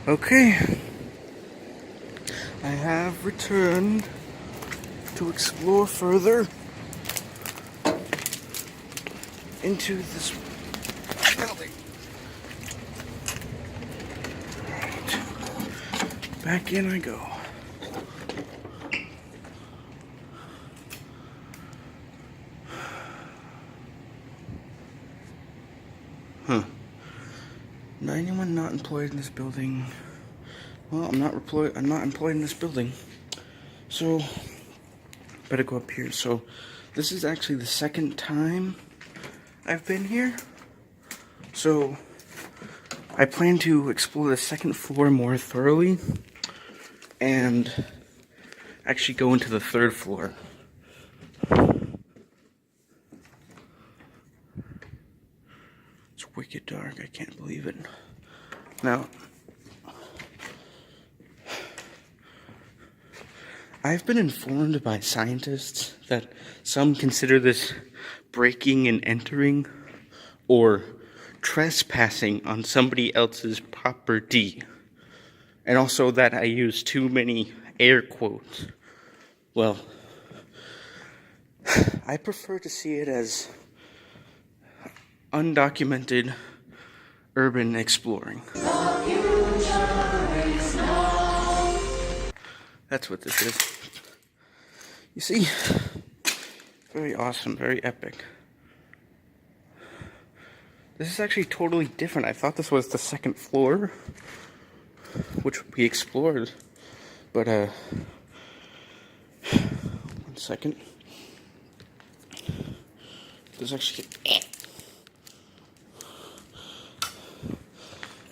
Okay, I have returned to explore further into this building. Alright, back in I go. Huh. Anyone not employed in this building? Well, I'm not employed in this building. So, better go up here. So, this is actually the second time I've been here. So, I plan to explore the second floor more thoroughly and actually go into the third floor. It's wicked dark, I can't believe it. Now, I've been informed by scientists that some consider this breaking and entering or trespassing on somebody else's property. And also that I use too many air quotes. Well, I prefer to see it as undocumented urban exploring. That's what this is. You see, very awesome, very epic. This is actually totally different. I thought this was the second floor, which we explored. But, 1 second. There's actually...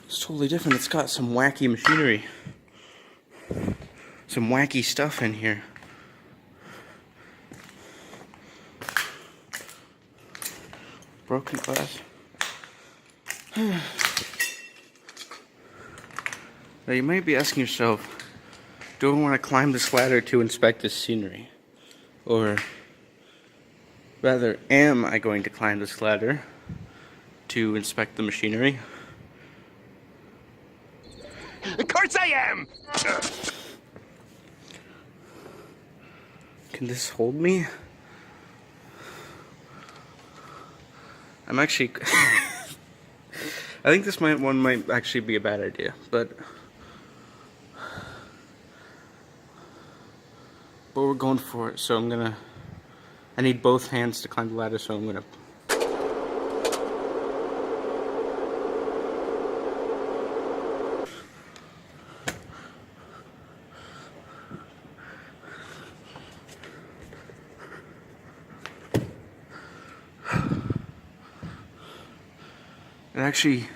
It's totally different. It's got some wacky machinery. Some wacky stuff in here. Broken glass. Now you might be asking yourself, do I want to climb this ladder to inspect this scenery? Or rather, am I going to climb this ladder to inspect the machinery? Of course I am! Can this hold me? I'm actually... I think this one might actually be a bad idea, but we're going for it, so I need both hands to climb the ladder, so I'm gonna... Actually,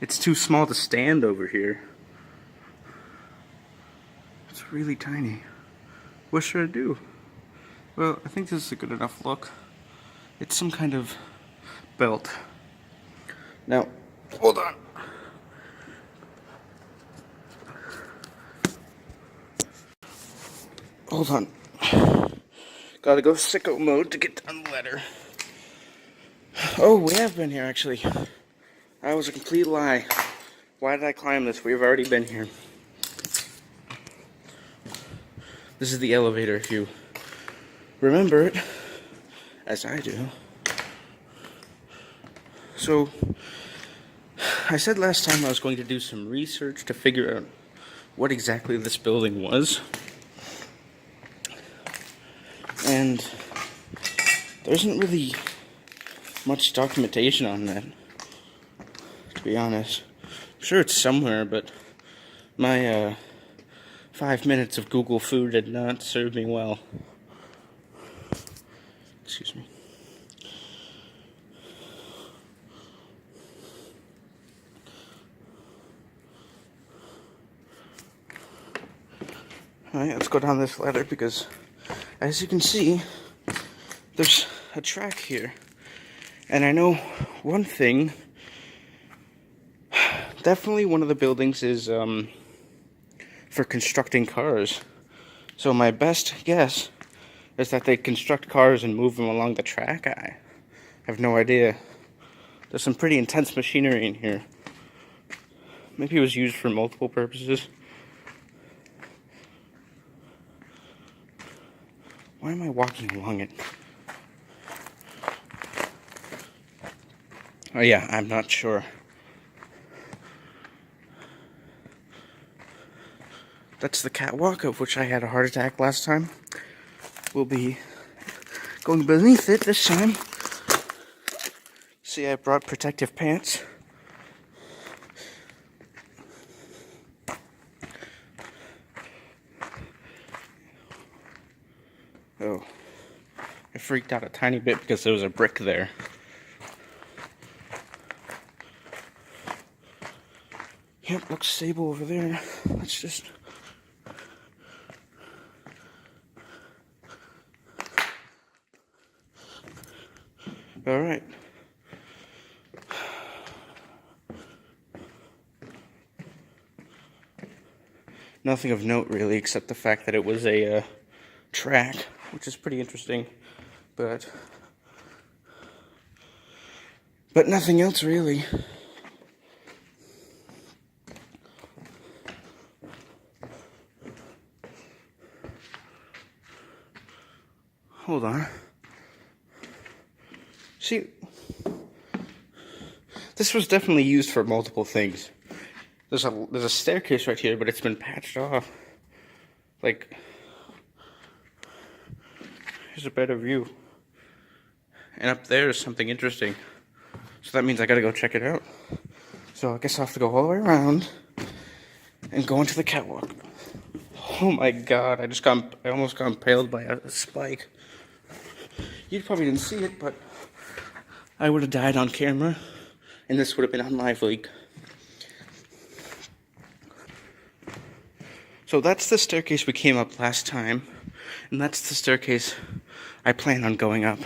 it's too small to stand over here. It's really tiny. What should I do? Well, I think this is a good enough look. It's some kind of belt. Now, hold on. Hold on. Gotta go sicko mode to get down the ladder. Oh, we have been here, actually. That was a complete lie. Why did I climb this? We've already been here. This is the elevator, if you remember it, as I do. So, I said last time I was going to do some research to figure out what exactly this building was. And there isn't really much documentation on that, to be honest. I'm sure it's somewhere, but my 5 minutes of Google food did not serve me well. Excuse me. Alright, let's go down this ladder because, as you can see, there's a track here. And I know one thing, definitely one of the buildings is for constructing cars. So my best guess is that they construct cars and move them along the track. I have no idea. There's some pretty intense machinery in here. Maybe it was used for multiple purposes. Why am I walking along it? Oh yeah, I'm not sure. That's the catwalk of which I had a heart attack last time. We'll be going beneath it this time. See, I brought protective pants. Oh, I freaked out a tiny bit because there was a brick there. Yep, looks stable over there. Let's just... Alright. Nothing of note, really, except the fact that it was a track, which is pretty interesting, but nothing else, really. Hold on. See, this was definitely used for multiple things. There's a staircase right here, but it's been patched off. Like, here's a better view. And up there is something interesting. So that means I gotta go check it out. So I guess I'll have to go all the way around and go into the catwalk. Oh my god, I almost got impaled by a spike. You probably didn't see it, but I would have died on camera, and this would have been on Live Leak. So that's the staircase we came up last time, and that's the staircase I plan on going up.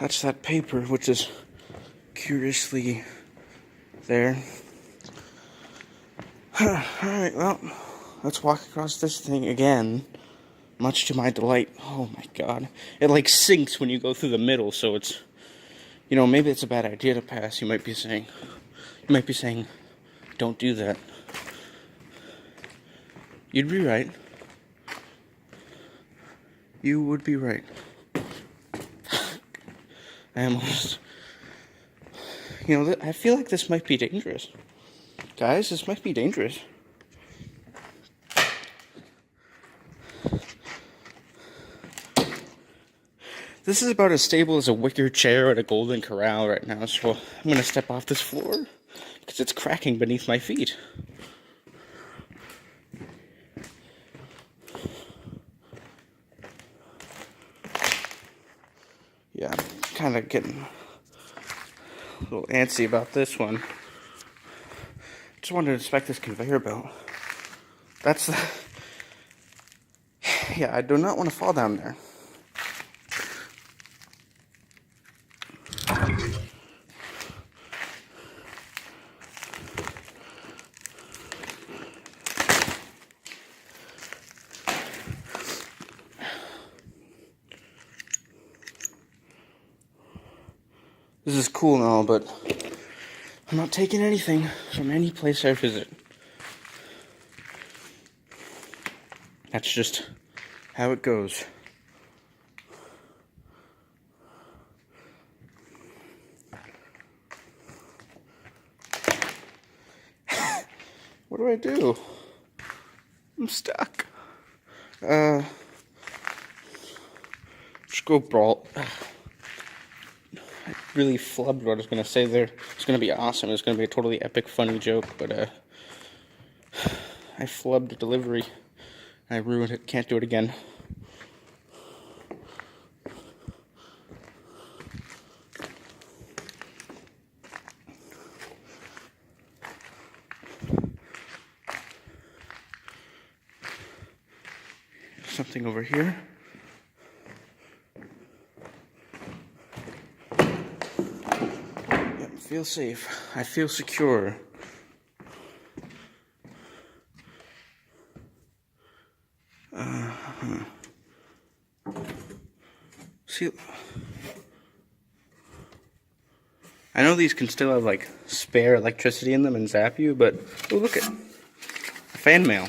That's that paper, which is curiously there. Alright, well, let's walk across this thing again, much to my delight. Oh my god. It like sinks when you go through the middle, so it's, you know, maybe it's a bad idea to pass, you might be saying. You might be saying, don't do that. You'd be right. You would be right. I almost... You know, I feel like this might be dangerous. Guys, this might be dangerous. This is about as stable as a wicker chair at a Golden Corral right now, so I'm gonna step off this floor because it's cracking beneath my feet. Yeah, I'm kind of getting a little antsy about this one. Just wanted to inspect this conveyor belt. That's the... Yeah, I do not want to fall down there. This is cool and all, but I'm not taking anything from any place I visit. That's just how it goes. What do I do? I'm stuck. Just go brawl. I really flubbed what I was going to say there. It's going to be awesome. It's going to be a totally epic, funny joke, but I flubbed the delivery. I ruined it. Can't do it again. Something over here. Yep, feel safe. I feel secure. See, I know these can still have like spare electricity in them and zap you, but oh, look at fan mail.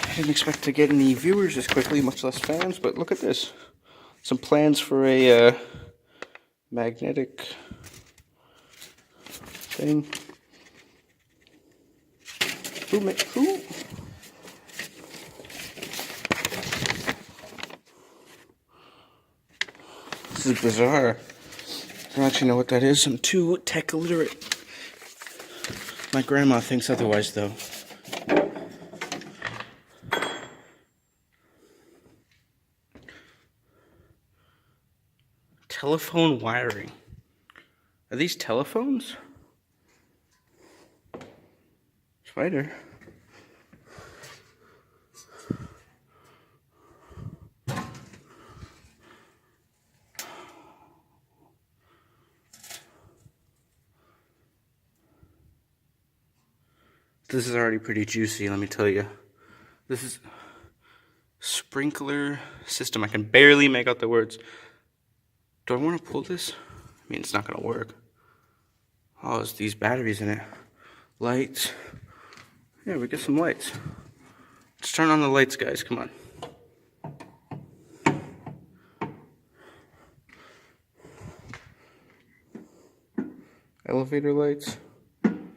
I didn't expect to get any viewers this quickly, much less fans, but look at this. Some plans for a magnetic thing. Who? This is bizarre. I don't actually know what that is. I'm too tech illiterate. My grandma thinks otherwise, though. Telephone wiring. Are these telephones? Spider. This is already pretty juicy, let me tell you. This is sprinkler system. I can barely make out the words. Do I want to pull this? I mean, it's not going to work. Oh, it's these batteries in it. Lights. Yeah, we get some lights. Let's turn on the lights, guys. Come on. Elevator lights. Come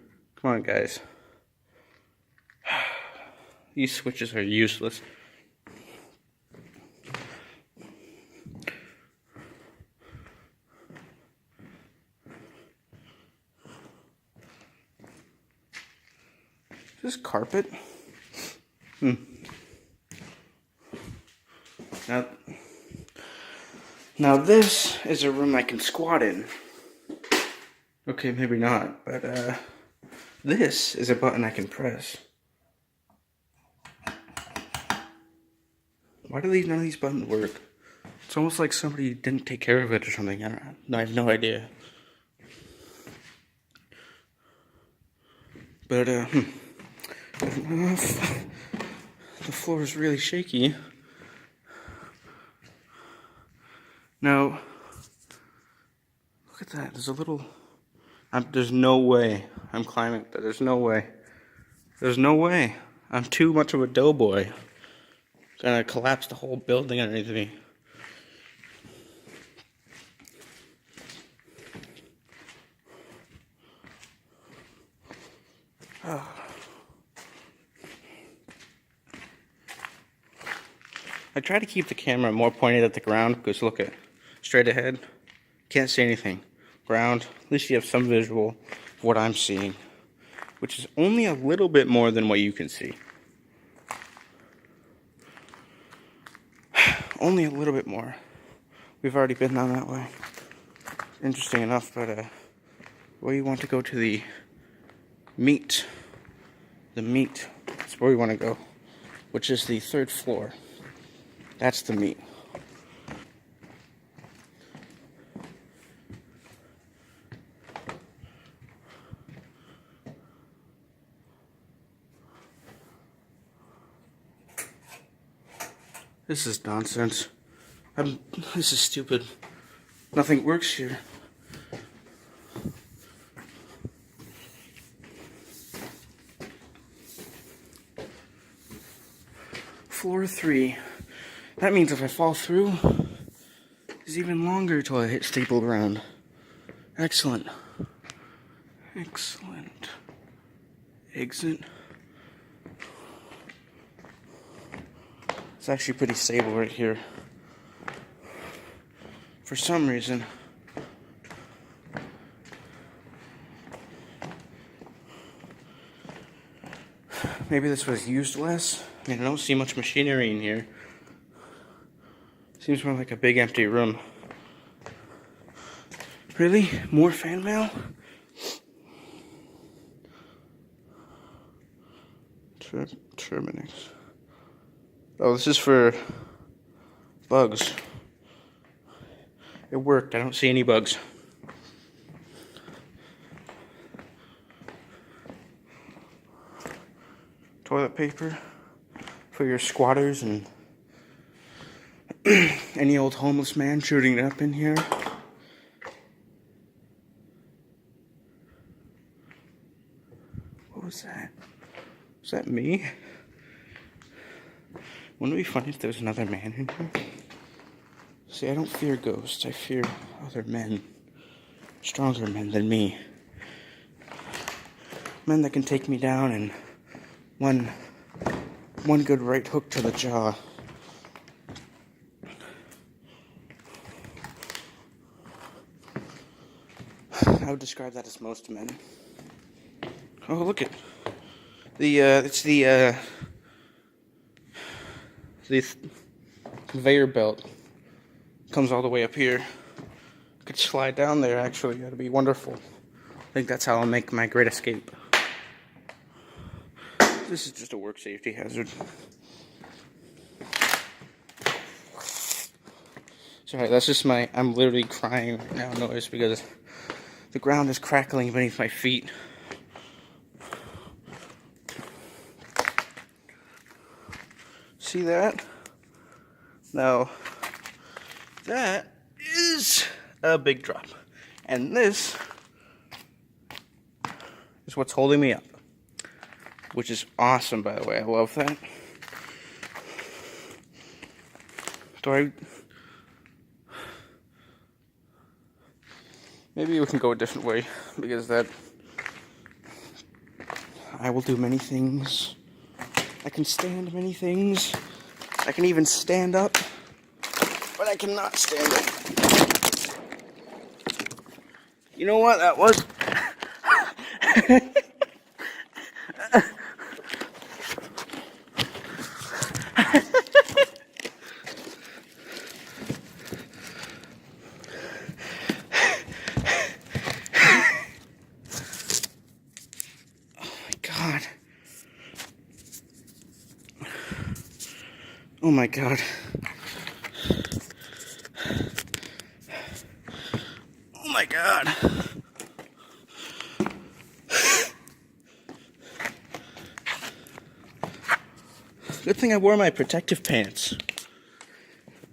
on, guys. These switches are useless. Is this carpet? Now this is a room I can squat in. Okay, maybe not, but this is a button I can press. Why do none of these buttons work? It's almost like somebody didn't take care of it or something. I don't know. I have no idea. But I don't know if the floor is really shaky. Now, look at that. There's a little. There's no way I'm climbing. There's no way. There's no way. I'm too much of a doughboy. Gonna collapse the whole building underneath me. I try to keep the camera more pointed at the ground because look at straight ahead. Can't see anything. Ground. At least you have some visual of what I'm seeing, which is only a little bit more than what you can see. Only a little bit more. We've already been down that way. Interesting enough, but where you want to go to the meat. The meat. That's where we want to go, which is the 3rd floor. That's the meat. This is nonsense. This is stupid. Nothing works here. Floor 3. That means if I fall through, it's even longer till I hit stable ground. Excellent. Excellent. Exit. It's actually pretty stable right here. For some reason. Maybe this was used less. I mean, I don't see much machinery in here. Seems more like a big empty room. Really? More fan mail? Terminix. Oh, this is for bugs. It worked. I don't see any bugs. Toilet paper for your squatters and any old homeless man shooting it up in here. What was that? Was that me? Wouldn't it be funny if there was another man in here? See, I don't fear ghosts. I fear other men. Stronger men than me. Men that can take me down in one good right hook to the jaw. I would describe that as most men. Oh, look at it's the conveyor belt comes all the way up here. Could slide down there. Actually, that'd be wonderful. I think that's how I'll make my great escape. This is just a work safety hazard. Sorry, that's just I'm literally crying right now noise because the ground is crackling beneath my feet. See that? Now, that is a big drop. And this is what's holding me up. Which is awesome, by the way. I love that. Maybe we can go a different way, because I will do many things. I can stand many things. I can even stand up, but I cannot stand up. You know what that was? Oh my god. Oh my god. Good thing I wore my protective pants.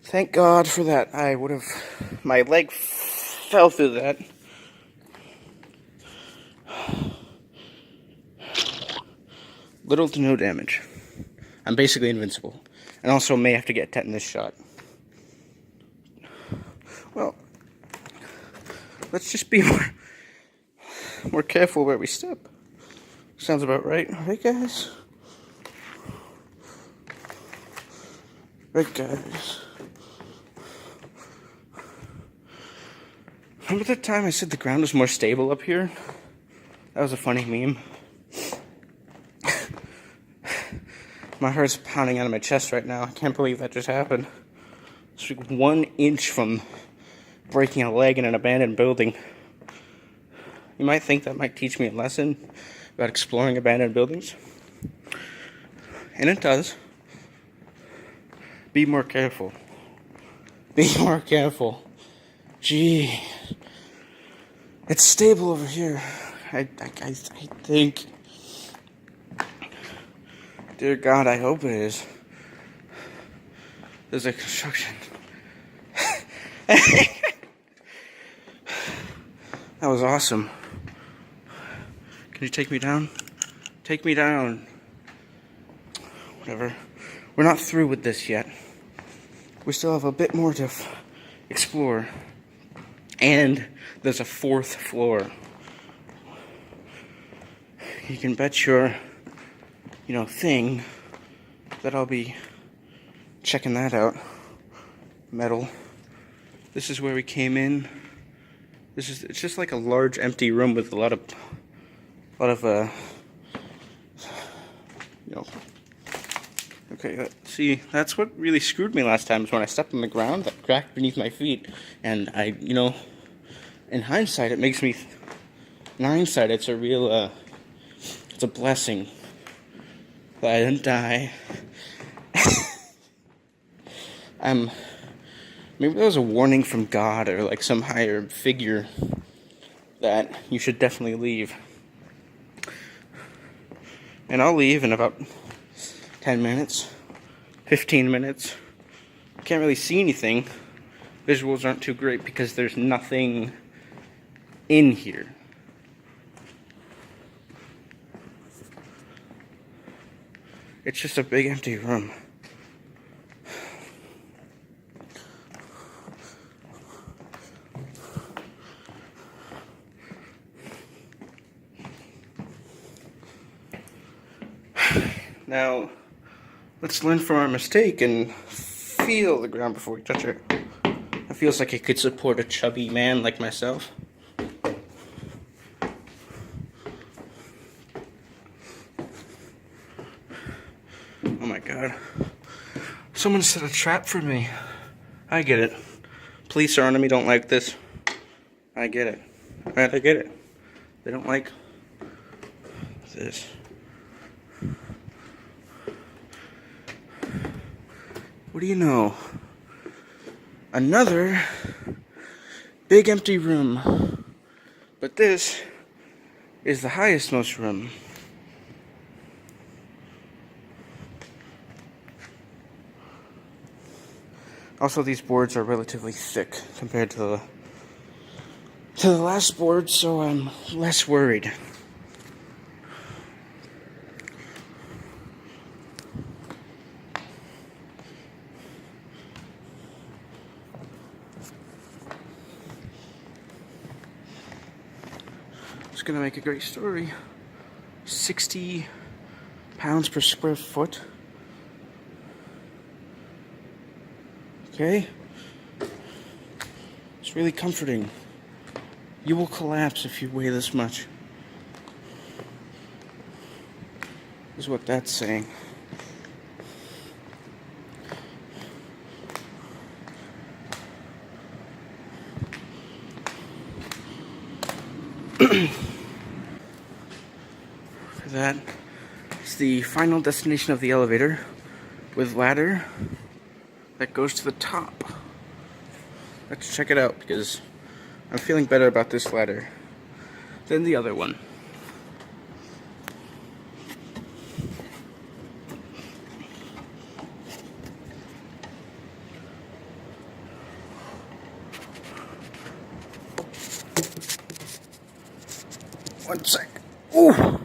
Thank God for that. My leg fell through that. Little to no damage. I'm basically invincible. And also may have to get a tetanus shot. Well, let's just be more careful where we step. Sounds about right. Right, guys? Right, guys? Remember that time I said the ground was more stable up here? That was a funny meme. My heart's pounding out of my chest right now. I can't believe that just happened. It's like 1 inch from breaking a leg in an abandoned building. You might think that might teach me a lesson about exploring abandoned buildings. And it does. Be more careful. Be more careful. Gee. It's stable over here. I think... Dear God, I hope it is. There's a construction. That was awesome. Can you take me down? Take me down. Whatever. We're not through with this yet. We still have a bit more to explore. And there's a 4th floor. You can bet your thing that I'll be checking that out. Metal. This is where we came in. It's just like a large empty room with a lot of Okay, see, that's what really screwed me last time, is when I stepped on the ground that cracked beneath my feet, and in hindsight, it's a real, it's a blessing that I didn't die. Maybe there was a warning from God or like some higher figure that you should definitely leave. And I'll leave in about 10 minutes, 15 minutes. Can't really see anything. Visuals aren't too great because there's nothing in here. It's just a big empty room. Now, let's learn from our mistake and feel the ground before we touch it. It feels like it could support a chubby man like myself. Oh my god. Someone set a trap for me. I get it. Police around me don't like this. I get it. Right, I get it. They don't like this. What do you know? Another big empty room. But this is the highest most room. Also, these boards are relatively thick compared to the last board, so I'm less worried. It's gonna make a great story. 60 pounds per square foot. Okay? It's really comforting. You will collapse if you weigh this much. Is what that's saying. For that, it's the final destination of the elevator with ladder that goes to the top. Let's check it out because I'm feeling better about this ladder than the other one. One sec. Ooh.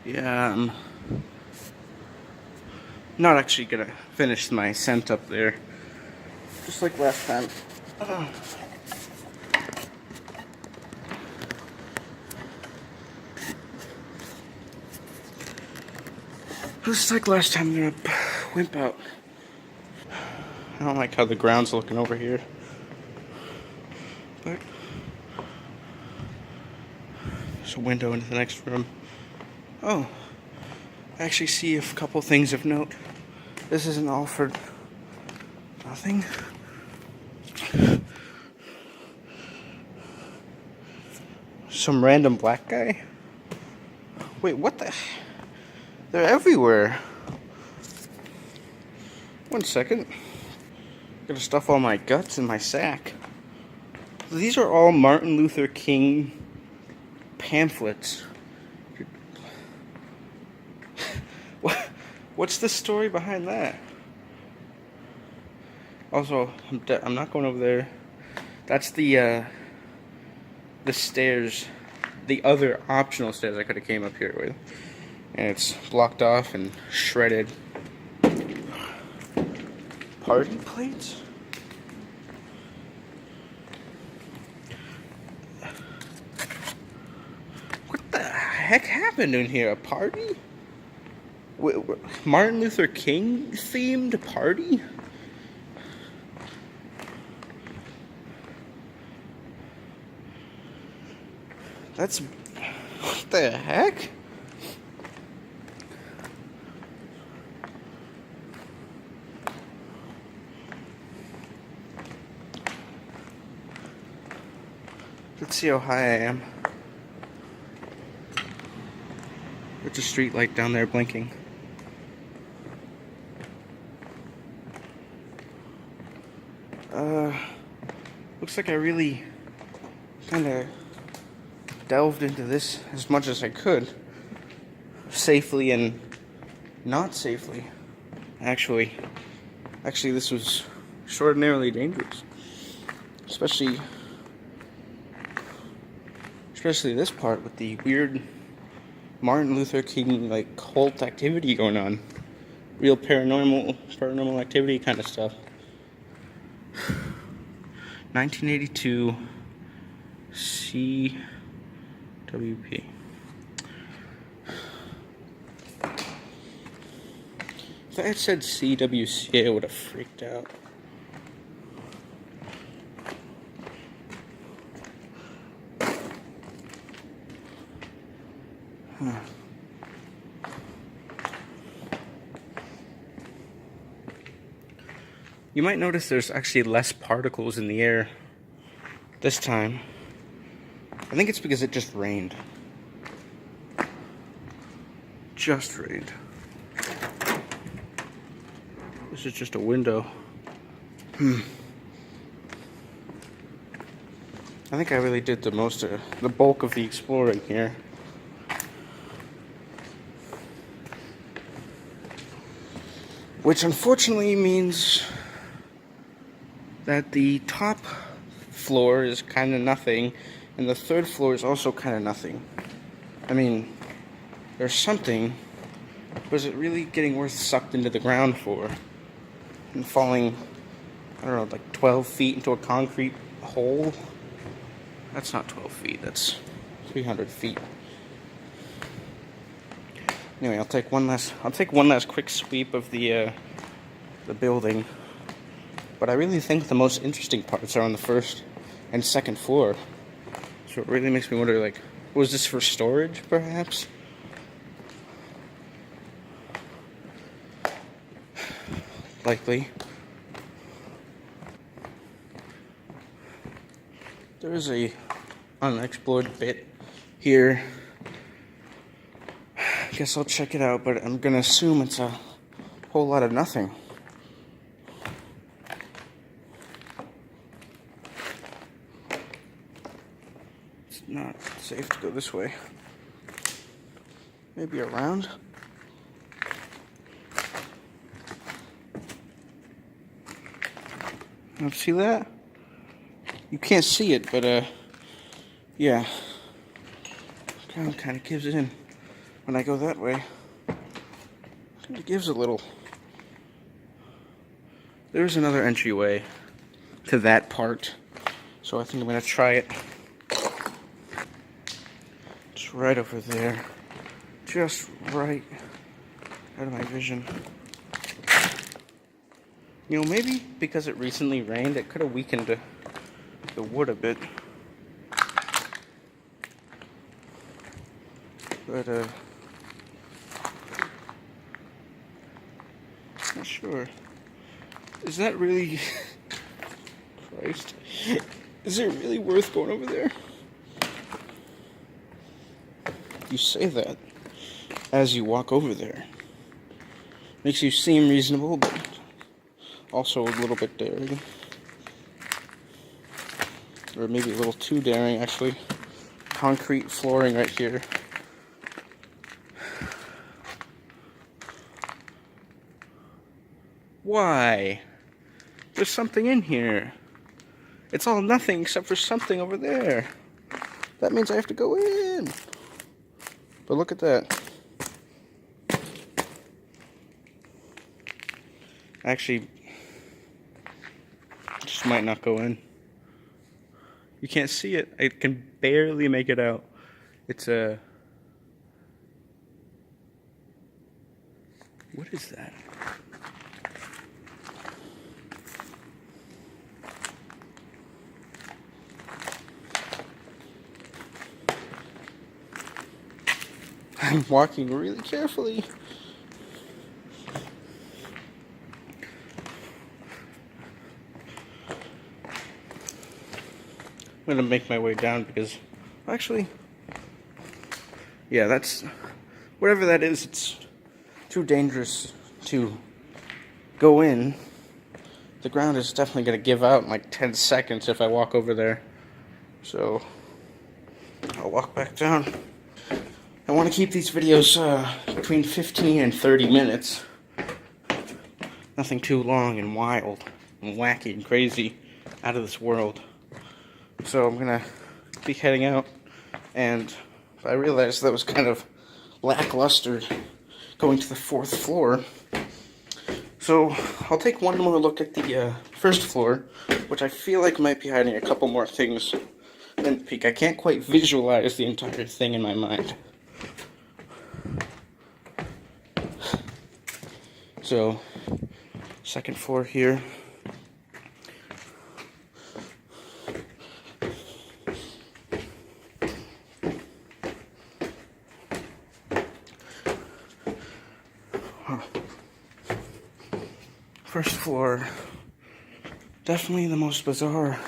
Yeah, I'm not actually gonna finish my scent up there. Just like last time. Just like last time, I'm gonna wimp out. I don't like how the ground's looking over here. But there's a window into the next room. Oh, I actually see a couple things of note. This isn't all for nothing. Some random black guy? Wait, what the? They're everywhere. One second. Gotta stuff all my guts in my sack. These are all Martin Luther King pamphlets. What's the story behind that? Also, I'm not going over there. That's the stairs, the other optional stairs I could have came up here with. And it's blocked off and shredded. Party plates? What the heck happened in here? A party? Martin Luther King themed party? That's... what the heck? Let's see how high I am. There's a street light down there blinking. Looks like I really kind of delved into this as much as I could. Safely and not safely. Actually, this was extraordinarily dangerous. Especially this part with the weird Martin Luther King like cult activity going on. Real paranormal activity kind of stuff. 1982 CWP. If I had said CWC, I would have freaked out. You might notice there's actually less particles in the air this time. I think it's because it just rained. Just rained. This is just a window. I think I really did the bulk of the exploring here. Which unfortunately means that the top floor is kind of nothing, and the third floor is also kind of nothing. I mean, there's something, but is it really getting worth sucked into the ground for? And falling, I don't know, like 12 feet into a concrete hole? That's not 12 feet, that's 300 feet. Anyway, I'll take one last quick sweep of the building. But I really think the most interesting parts are on the first and second floor. So it really makes me wonder, like, was this for storage, perhaps? Likely. There is a unexplored bit here. I guess I'll check it out, but I'm gonna assume it's a whole lot of nothing. It's not safe to go this way. Maybe around? See that? You can't see it, but yeah. Ground kind of gives in when I go that way. Kind of gives a little. There's another entryway to that part, so I think I'm gonna try it. It's right over there, just right out of my vision. You know, maybe because it recently rained, it could have weakened the wood a bit. But, not sure. Is that really... Christ. Is it really worth going over there? You say that as you walk over there. Makes you seem reasonable, but also a little bit daring. Or maybe a little too daring, actually. Concrete flooring right here. Why? There's something in here. It's all nothing except for something over there. That means I have to go in. But look at that. Actually, just might not go in. You can't see it. I can barely make it out. It's a... What is that? I'm walking really carefully. I'm gonna make my way down because, actually, yeah, that's whatever that is, it's too dangerous to go in. The ground is definitely going to give out in like 10 seconds if I walk over there. So I'll walk back down. I want to keep these videos between 15 and 30 minutes. Nothing too long and wild and wacky and crazy, out of this world. So I'm going to be heading out, and I realized that was kind of lackluster going to the 4th floor. So I'll take one more look at the 1st floor, which I feel like might be hiding a couple more things than the peak. I can't quite visualize the entire thing in my mind. So, 2nd floor here. First floor, definitely the most bizarre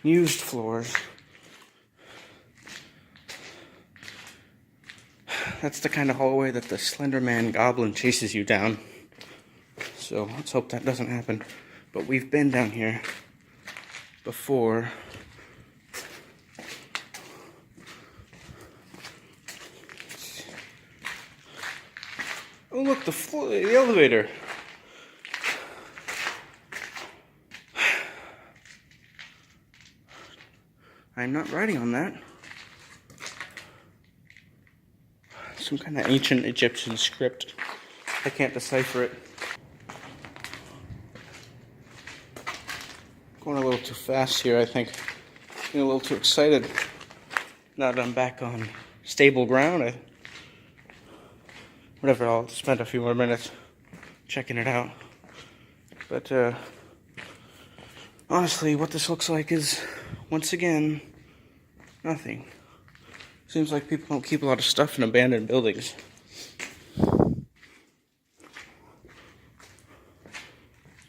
used floors. That's the kind of hallway that the Slender Man goblin chases you down. So let's hope that doesn't happen. But we've been down here before. Oh look, the elevator. I'm not riding on that. Some kind of ancient Egyptian script. I can't decipher it. Going a little too fast here, I think. Getting a little too excited. Now that I'm back on stable ground, whatever, I'll spend a few more minutes checking it out. But, honestly, what this looks like is, once again, nothing. Seems like people don't keep a lot of stuff in abandoned buildings.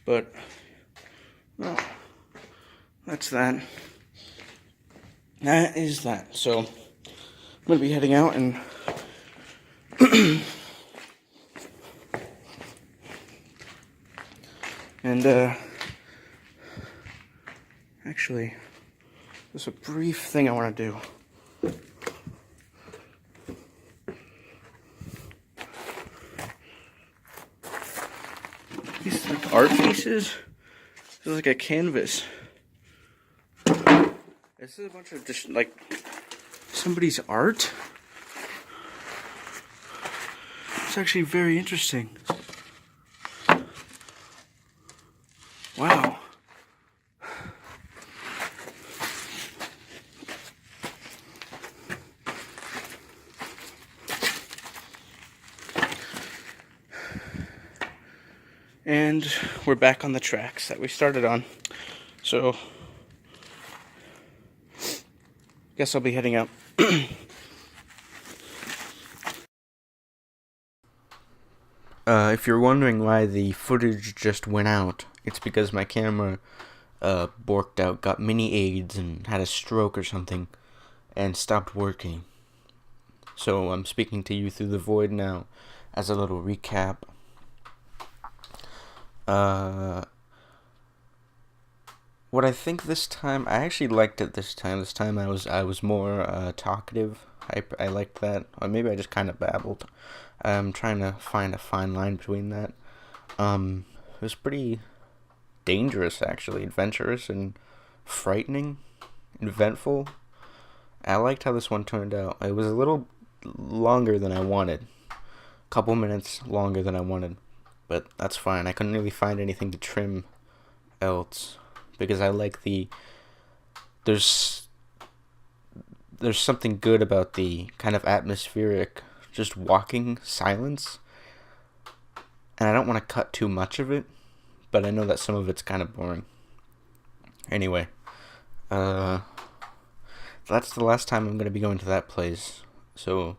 But, well, that's that. That is that. So, I'm going to be heading out and actually, there's a brief thing I want to do. These like art pieces. This is like a canvas. This is a bunch of just like somebody's art. It's actually very interesting. Wow. And we're back on the tracks that we started on. So, guess I'll be heading out. If you're wondering why the footage just went out, it's because my camera borked out, got mini AIDS, and had a stroke or something, and stopped working. So I'm speaking to you through the void now as a little recap. What I think this time, I actually liked it this time. This time I was more talkative. I liked that. Or maybe I just kind of babbled. I'm trying to find a fine line between that. It was pretty dangerous, actually. Adventurous and frightening. Eventful. I liked how this one turned out. It was a little longer than I wanted. A couple minutes longer than I wanted. But that's fine. I couldn't really find anything to trim else. Because I like there's something good about the kind of atmospheric, just walking silence. And I don't want to cut too much of it, but I know that some of it's kind of boring. Anyway, that's the last time I'm going to be going to that place. So,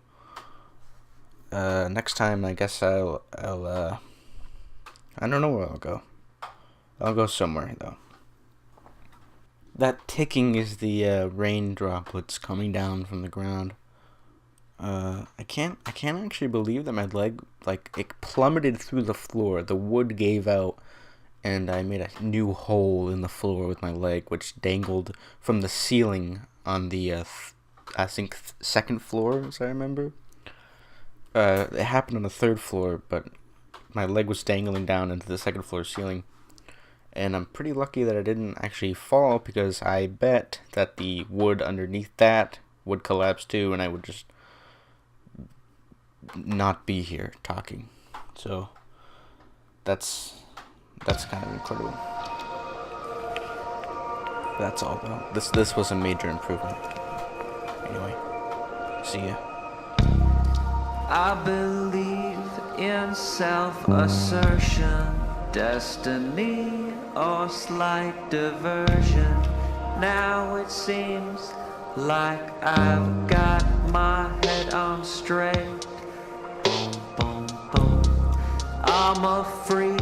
next time I guess I'll I don't know where I'll go. I'll go somewhere, though. That ticking is the rain droplets coming down from the ground. I can't actually believe that my leg, like, it plummeted through the floor. The wood gave out, and I made a new hole in the floor with my leg, which dangled from the ceiling on the, I think, second floor, as I remember. It happened on the third floor, but my leg was dangling down into the second floor ceiling. And I'm pretty lucky that I didn't actually fall, because I bet that the wood underneath that would collapse too, and I would just not be here talking. So that's kind of incredible. That's all though. This was a major improvement. Anyway, see ya. I believe in self-assertion, destiny or slight diversion. Now it seems like I've got my head on straight. Boom, boom, boom. I'm a freak